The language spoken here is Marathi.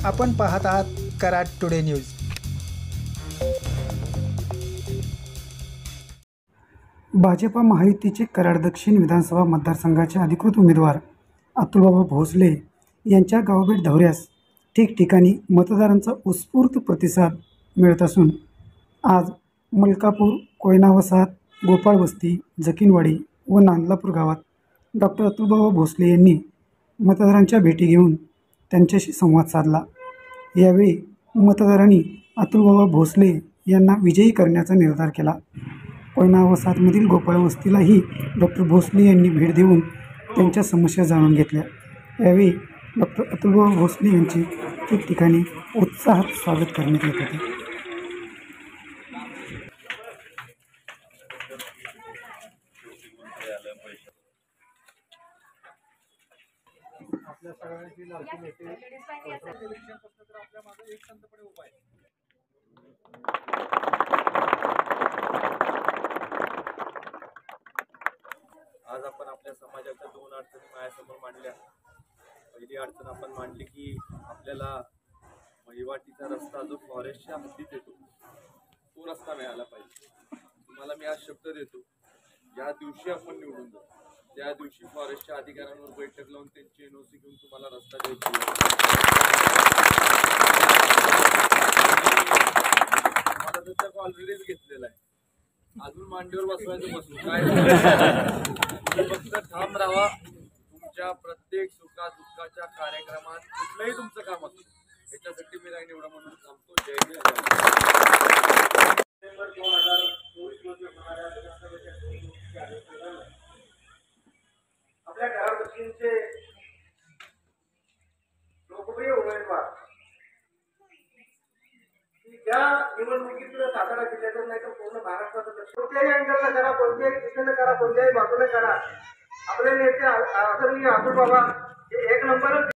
आपण पाहत आहात कराड टुडे न्यूज। भाजपा महायुतीचे कराड दक्षिण विधानसभा मतदारसंघाचे अधिकृत उमेदवार अतुलबाबा भोसले यांच्या गावभेट दौऱ्यास ठिकठिकाणी मतदारांचा उत्स्फूर्त प्रतिसाद मिळत असून आज मलकापूर, कोयना वसाहत, गोपाळ वस्ती, जकीनवाडी व नांदलापूर गावात डॉक्टर अतुलबाबा भोसले यांनी मतदारांच्या भेटी घेऊन त्यांच्याशी संवाद साधला। यावेळी मतदारांनी अतुलबाबा भोसले यांना विजयी करण्याचा निर्धार केला। कोयना वसाहतमधील गोपाळ वस्तीलाही डॉक्टर भोसले यांनी भेट देऊन त्यांच्या समस्या जाणून घेतल्या। यावेळी डॉक्टर अतुलबाबा भोसले यांचे ठिकठिकाणी उत्साहात स्वागत करण्यात येत होते। आपल्या सगळ्यांची लाडकी नेते आपल्या मागे एक संतपणे उभा आहे। आज आपण आपल्या समाजाच्या दोन अडचणी माझ्यासमोर मांडल्या। पहिली अडचण आपण मांडली की आपल्याला वहिवाटीचा रस्ता जो फॉरेस्टच्या हद्दीत येतो तो रस्ता मिळाला पाहिजे। तुम्हाला मी आज शब्द देतो, ज्या दिवशी आपण निवडून जाऊ त्या दिवशी फॉरेस्टच्या अधिकाऱ्यांवर बैठक लावून त्यांची एनओसी घेऊन तुम्हाला रस्ता द्यायची। मला तर ऑलरेडीच घेतलेला आहे, अजून मांडीवर बसवायचं बसू काय फक्त ठाम राहा। तुमच्या प्रत्येक सुखा दुःखाच्या कार्यक्रमात कुठलंही तुमचं काम असतं याच्यासाठी मी राहीन एवढं म्हणून थांबतो। जय डिसेंबर 2024 मध्ये होणाऱ्या विधानसभेच्या आपल्या कराड दक्षिणचे लोकप्रिय उमेदवार ज्या निवडणुकीत सातारा जिल्ह्यातच नाही तर पूर्ण महाराष्ट्रात कोणत्याही अँगलला करा, कोणत्याही दिशेने करा, कोणत्याही बाजूने करा, आपले नेते आदरणीय अतुल बाबा हे एक नंबर